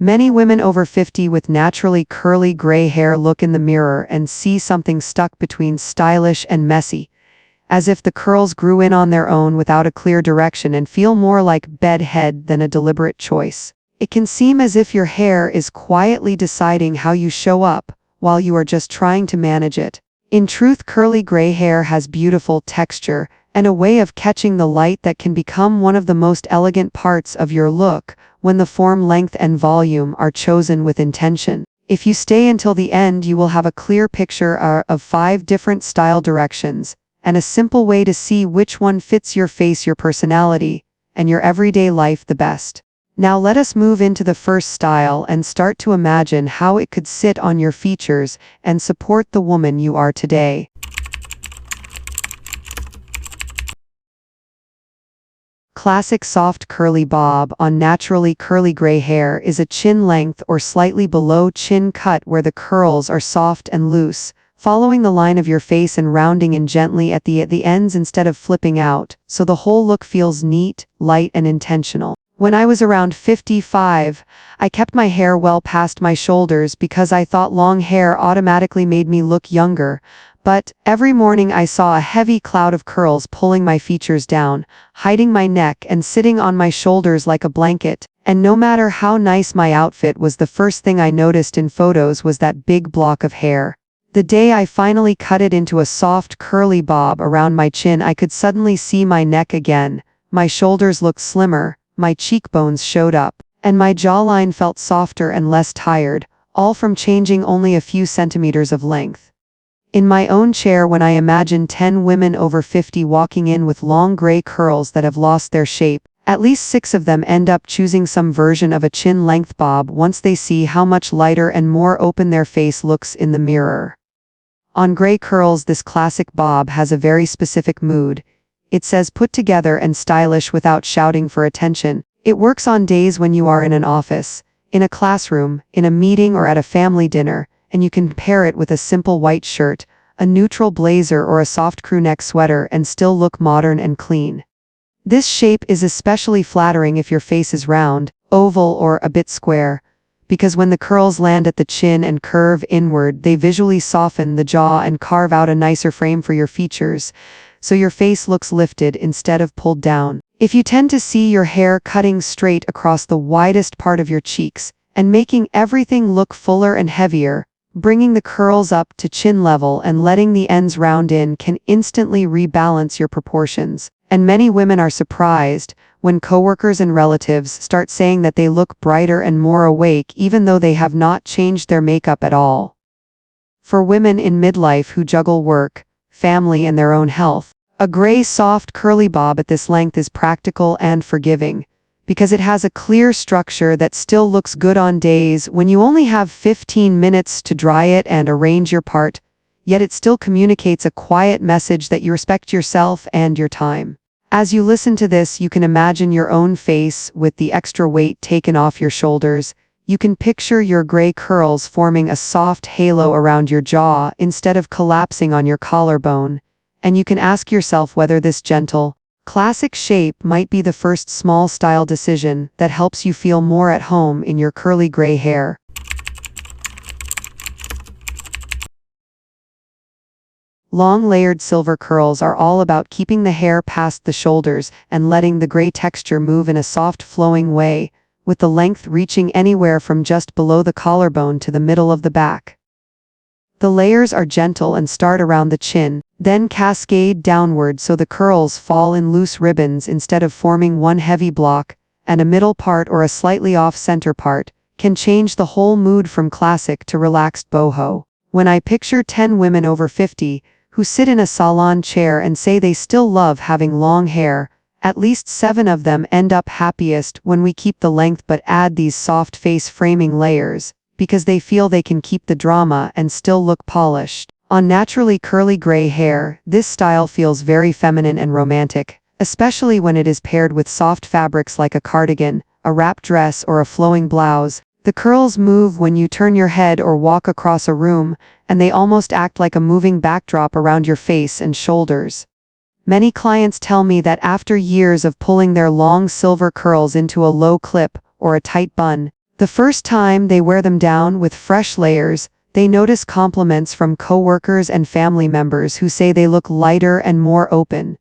Many women over 50 with naturally curly gray hair look in the mirror and see something stuck between stylish and messy, as if the curls grew in on their own without a clear direction and feel more like bedhead than a deliberate choice. It can seem as if your hair is quietly deciding how you show up, while you are just trying to manage it. In truth, curly gray hair has beautiful texture and a way of catching the light that can become one of the most elegant parts of your look when the form, length, and volume are chosen with intention. If you stay until the end, you will have a clear picture of 5 different style directions, and a simple way to see which one fits your face, your personality, and your everyday life the best. Now let us move into the first style and start to imagine how it could sit on your features and support the woman you are today. Classic soft curly bob on naturally curly gray hair is a chin length or slightly below chin cut where the curls are soft and loose, following the line of your face and rounding in gently at the ends instead of flipping out, so the whole look feels neat, light, and intentional. When I was around 55, I kept my hair well past my shoulders because I thought long hair automatically made me look younger, but every morning I saw a heavy cloud of curls pulling my features down, hiding my neck and sitting on my shoulders like a blanket, and no matter how nice my outfit was, the first thing I noticed in photos was that big block of hair. The day I finally cut it into a soft curly bob around my chin, I could suddenly see my neck again, my shoulders looked slimmer, my cheekbones showed up, and my jawline felt softer and less tired, all from changing only a few centimeters of length. In my own chair, when I imagine 10 women over 50 walking in with long gray curls that have lost their shape, at least 6 of them end up choosing some version of a chin-length bob once they see how much lighter and more open their face looks in the mirror. On gray curls, this classic bob has a very specific mood. It says put together and stylish without shouting for attention. It works on days when you are in an office, in a classroom, in a meeting, or at a family dinner, and you can pair it with a simple white shirt, a neutral blazer, or a soft crew neck sweater and still look modern and clean. This shape is especially flattering if your face is round, oval, or a bit square, because when the curls land at the chin and curve inward, they visually soften the jaw and carve out a nicer frame for your features, so your face looks lifted instead of pulled down. If you tend to see your hair cutting straight across the widest part of your cheeks and making everything look fuller and heavier, bringing the curls up to chin level and letting the ends round in can instantly rebalance your proportions. And many women are surprised when coworkers and relatives start saying that they look brighter and more awake even though they have not changed their makeup at all. For women in midlife who juggle work, family, and their own health, a gray soft curly bob at this length is practical and forgiving, because it has a clear structure that still looks good on days when you only have 15 minutes to dry it and arrange your part, yet it still communicates a quiet message that you respect yourself and your time. As you listen to this, you can imagine your own face with the extra weight taken off your shoulders. You can picture your gray curls forming a soft halo around your jaw instead of collapsing on your collarbone, and you can ask yourself whether this gentle, classic shape might be the first small style decision that helps you feel more at home in your curly gray hair. Long layered silver curls are all about keeping the hair past the shoulders and letting the gray texture move in a soft flowing way, with the length reaching anywhere from just below the collarbone to the middle of the back. The layers are gentle and start around the chin, then cascade downward so the curls fall in loose ribbons instead of forming one heavy block, and a middle part or a slightly off-center part can change the whole mood from classic to relaxed boho. When I picture 10 women over 50 who sit in a salon chair and say they still love having long hair, at least 7 of them end up happiest when we keep the length but add these soft face framing layers, because they feel they can keep the drama and still look polished. On naturally curly gray hair, this style feels very feminine and romantic, especially when it is paired with soft fabrics like a cardigan, a wrap dress, or a flowing blouse. The curls move when you turn your head or walk across a room, and they almost act like a moving backdrop around your face and shoulders. Many clients tell me that after years of pulling their long silver curls into a low clip or a tight bun, The first time they wear them down with fresh layers, they notice compliments from coworkers and family members who say they look lighter and more open,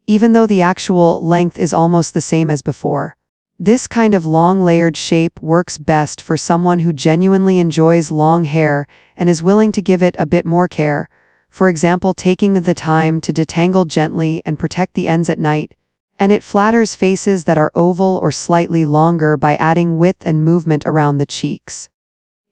even though the actual length is almost the same as before. This kind of long layered shape works best for someone who genuinely enjoys long hair and is willing to give it a bit more care. For example, taking the time to detangle gently and protect the ends at night. And it flatters faces that are oval or slightly longer by adding width and movement around the cheeks.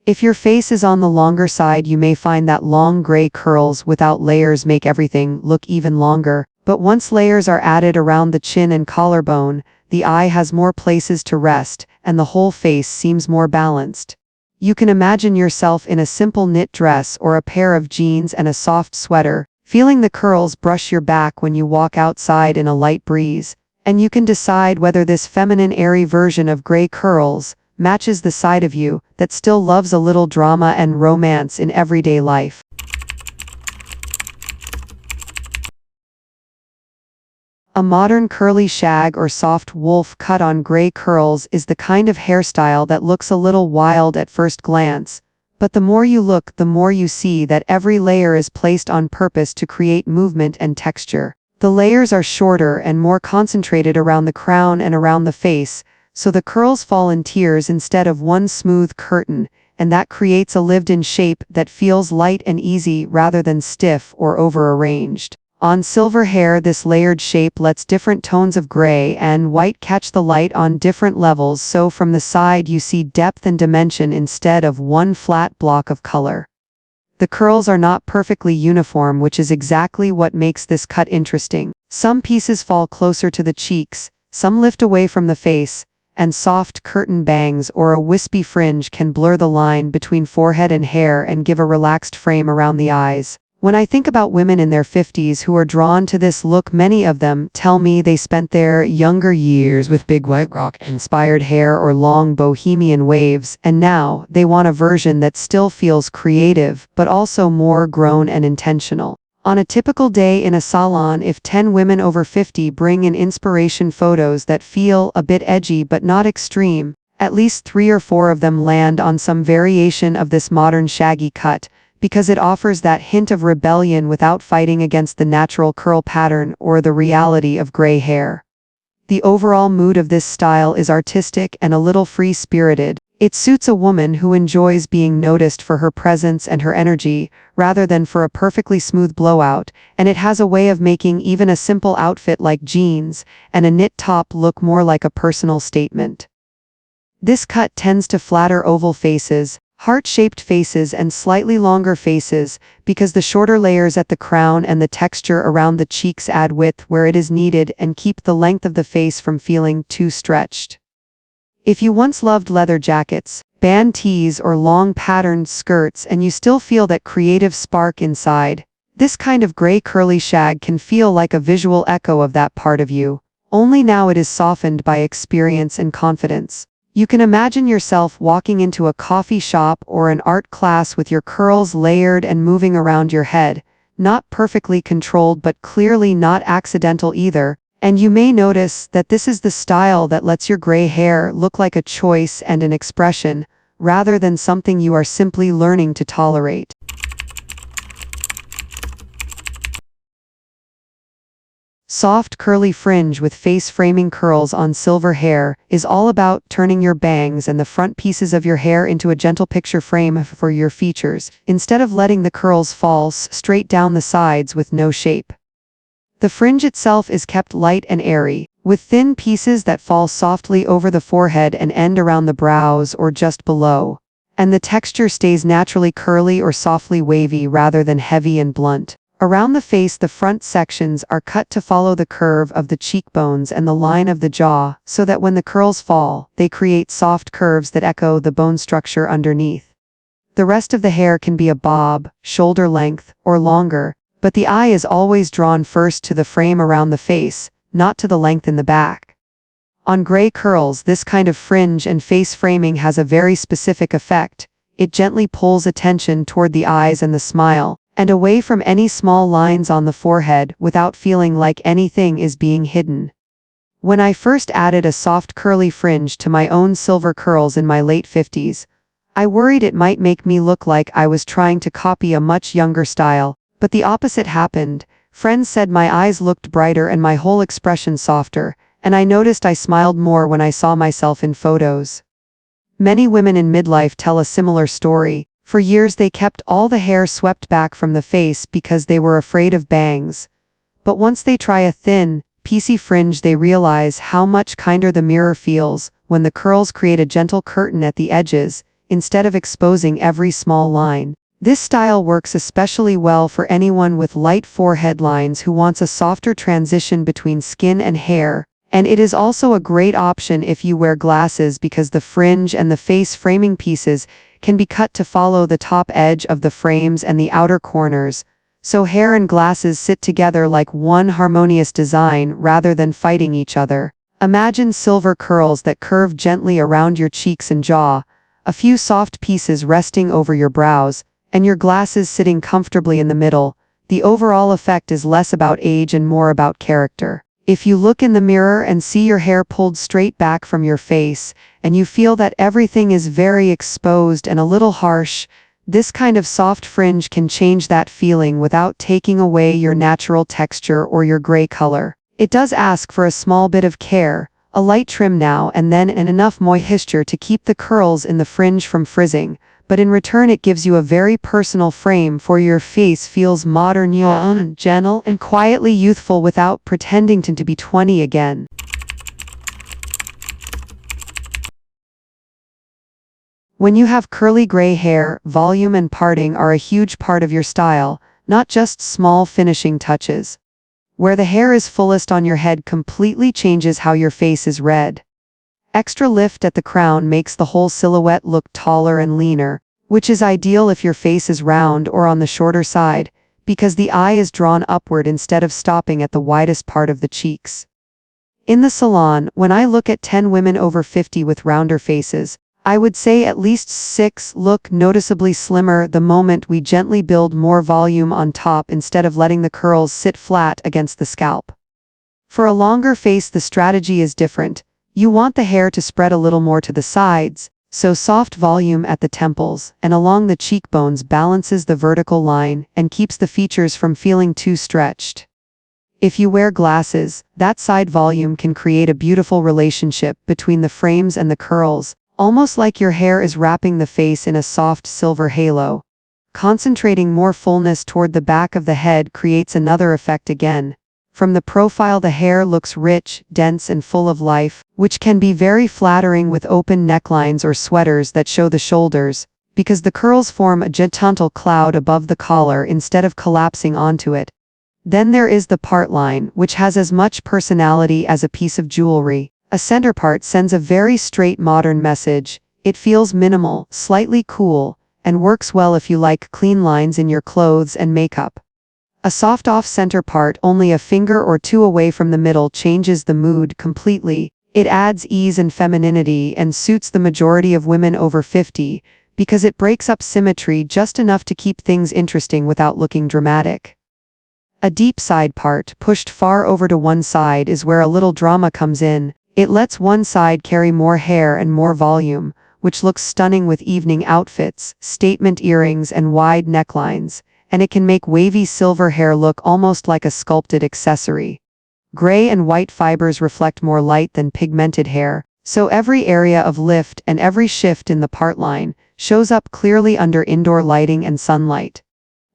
If your face is on the longer side, you may find that long gray curls without layers make everything look even longer. But once layers are added around the chin and collarbone, the eye has more places to rest, and the whole face seems more balanced. You can imagine yourself in a simple knit dress or a pair of jeans and a soft sweater, feeling the curls brush your back when you walk outside in a light breeze, and you can decide whether this feminine airy version of gray curls matches the side of you that still loves a little drama and romance in everyday life. A modern curly shag or soft wolf cut on gray curls is the kind of hairstyle that looks a little wild at first glance, but the more you look, the more you see that every layer is placed on purpose to create movement and texture. The layers are shorter and more concentrated around the crown and around the face, so the curls fall in tiers instead of one smooth curtain, and that creates a lived-in shape that feels light and easy rather than stiff or over-arranged. On silver hair, this layered shape lets different tones of gray and white catch the light on different levels, so from the side you see depth and dimension instead of one flat block of color. The curls are not perfectly uniform, which is exactly what makes this cut interesting. Some pieces fall closer to the cheeks, some lift away from the face, and soft curtain bangs or a wispy fringe can blur the line between forehead and hair and give a relaxed frame around the eyes. When I think about women in their 50s who are drawn to this look, many of them tell me they spent their younger years with big white rock-inspired hair or long bohemian waves, and now they want a version that still feels creative, but also more grown and intentional. On a typical day in a salon, if 10 women over 50 bring in inspiration photos that feel a bit edgy but not extreme, at least 3 or 4 of them land on some variation of this modern shaggy cut, because it offers that hint of rebellion without fighting against the natural curl pattern or the reality of gray hair. The overall mood of this style is artistic and a little free-spirited. It suits a woman who enjoys being noticed for her presence and her energy, rather than for a perfectly smooth blowout, and it has a way of making even a simple outfit like jeans and a knit top look more like a personal statement. This cut tends to flatter oval faces, heart-shaped faces and slightly longer faces, because the shorter layers at the crown and the texture around the cheeks add width where it is needed and keep the length of the face from feeling too stretched. If you once loved leather jackets, band tees or long patterned skirts and you still feel that creative spark inside, this kind of gray curly shag can feel like a visual echo of that part of you, only now it is softened by experience and confidence. You can imagine yourself walking into a coffee shop or an art class with your curls layered and moving around your head, not perfectly controlled but clearly not accidental either, and you may notice that this is the style that lets your gray hair look like a choice and an expression, rather than something you are simply learning to tolerate. Soft curly fringe with face-framing curls on silver hair is all about turning your bangs and the front pieces of your hair into a gentle picture frame for your features, instead of letting the curls fall straight down the sides with no shape. The fringe itself is kept light and airy, with thin pieces that fall softly over the forehead and end around the brows or just below, and the texture stays naturally curly or softly wavy rather than heavy and blunt. Around the face, the front sections are cut to follow the curve of the cheekbones and the line of the jaw, so that when the curls fall, they create soft curves that echo the bone structure underneath. The rest of the hair can be a bob, shoulder length, or longer, but the eye is always drawn first to the frame around the face, not to the length in the back. On gray curls, this kind of fringe and face framing has a very specific effect. It gently pulls attention toward the eyes and the smile, and away from any small lines on the forehead without feeling like anything is being hidden. When I first added a soft curly fringe to my own silver curls in my late 50s, I worried it might make me look like I was trying to copy a much younger style, but the opposite happened. Friends said my eyes looked brighter and my whole expression softer, and I noticed I smiled more when I saw myself in photos. Many women in midlife tell a similar story. For years they kept all the hair swept back from the face because they were afraid of bangs. But once they try a thin, piecey fringe, they realize how much kinder the mirror feels when the curls create a gentle curtain at the edges, instead of exposing every small line. This style works especially well for anyone with light forehead lines who wants a softer transition between skin and hair, and it is also a great option if you wear glasses because the fringe and the face framing pieces can be cut to follow the top edge of the frames and the outer corners, so hair and glasses sit together like one harmonious design rather than fighting each other. Imagine silver curls that curve gently around your cheeks and jaw, a few soft pieces resting over your brows, and your glasses sitting comfortably in the middle. The overall effect is less about age and more about character. If you look in the mirror and see your hair pulled straight back from your face, and you feel that everything is very exposed and a little harsh, this kind of soft fringe can change that feeling without taking away your natural texture or your gray color. It does ask for a small bit of care, a light trim now and then and enough moisture to keep the curls in the fringe from frizzing, but in return it gives you a very personal frame for your face. Feels modern, young, gentle, and quietly youthful without pretending to be 20 again. When you have curly gray hair, volume and parting are a huge part of your style, not just small finishing touches. Where the hair is fullest on your head completely changes how your face is read. Extra lift at the crown makes the whole silhouette look taller and leaner, which is ideal if your face is round or on the shorter side, because the eye is drawn upward instead of stopping at the widest part of the cheeks. In the salon, when I look at 10 women over 50 with rounder faces, I would say at least 6 look noticeably slimmer the moment we gently build more volume on top instead of letting the curls sit flat against the scalp. For a longer face, the strategy is different. You want the hair to spread a little more to the sides, so soft volume at the temples and along the cheekbones balances the vertical line and keeps the features from feeling too stretched. If you wear glasses, that side volume can create a beautiful relationship between the frames and the curls, almost like your hair is wrapping the face in a soft silver halo. Concentrating more fullness toward the back of the head creates another effect again. From the profile, the hair looks rich, dense, and full of life, which can be very flattering with open necklines or sweaters that show the shoulders, because the curls form a gentle cloud above the collar instead of collapsing onto it. Then there is the part line, which has as much personality as a piece of jewelry. A center part sends a very straight modern message. It feels minimal, slightly cool, and works well if you like clean lines in your clothes and makeup. A soft off-center part only a finger or two away from the middle changes the mood completely. It adds ease and femininity and suits the majority of women over 50, because it breaks up symmetry just enough to keep things interesting without looking dramatic. A deep side part, pushed far over to one side, is where a little drama comes in. It lets one side carry more hair and more volume, which looks stunning with evening outfits, statement earrings, and wide necklines, and it can make wavy silver hair look almost like a sculpted accessory. Gray and white fibers reflect more light than pigmented hair, so every area of lift and every shift in the part line shows up clearly under indoor lighting and sunlight.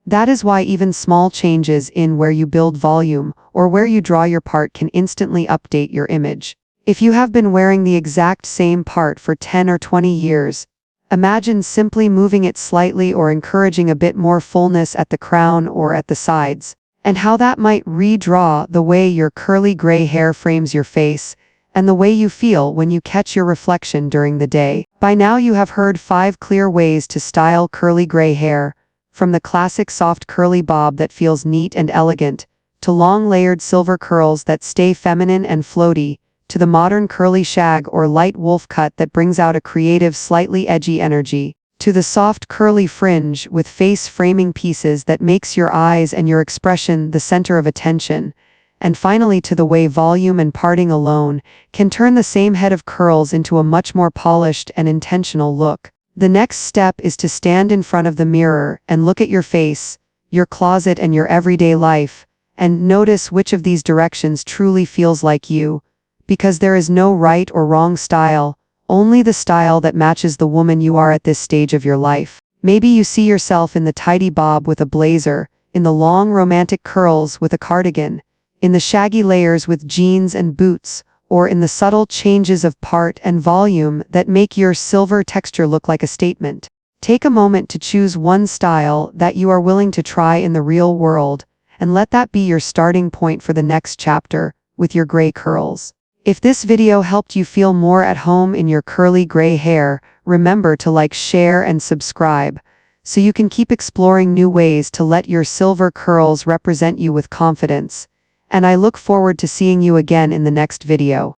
That is why even small changes in where you build volume or where you draw your part can instantly update your image. If you have been wearing the exact same part for 10 or 20 years, imagine simply moving it slightly or encouraging a bit more fullness at the crown or at the sides, and how that might redraw the way your curly gray hair frames your face, and the way you feel when you catch your reflection during the day. By now you have heard 5 clear ways to style curly gray hair, from the classic soft curly bob that feels neat and elegant, to long layered silver curls that stay feminine and floaty, to the modern curly shag or light wolf cut that brings out a creative, slightly edgy energy, to the soft curly fringe with face framing pieces that makes your eyes and your expression the center of attention, and finally to the way volume and parting alone can turn the same head of curls into a much more polished and intentional look. The next step is to stand in front of the mirror and look at your face, your closet and your everyday life, and notice which of these directions truly feels like you. Because there is no right or wrong style, only the style that matches the woman you are at this stage of your life. Maybe you see yourself in the tidy bob with a blazer, in the long romantic curls with a cardigan, in the shaggy layers with jeans and boots, or in the subtle changes of part and volume that make your silver texture look like a statement. Take a moment to choose one style that you are willing to try in the real world, and let that be your starting point for the next chapter with your gray curls. If this video helped you feel more at home in your curly gray hair, remember to like, share, and subscribe, so you can keep exploring new ways to let your silver curls represent you with confidence. And I look forward to seeing you again in the next video.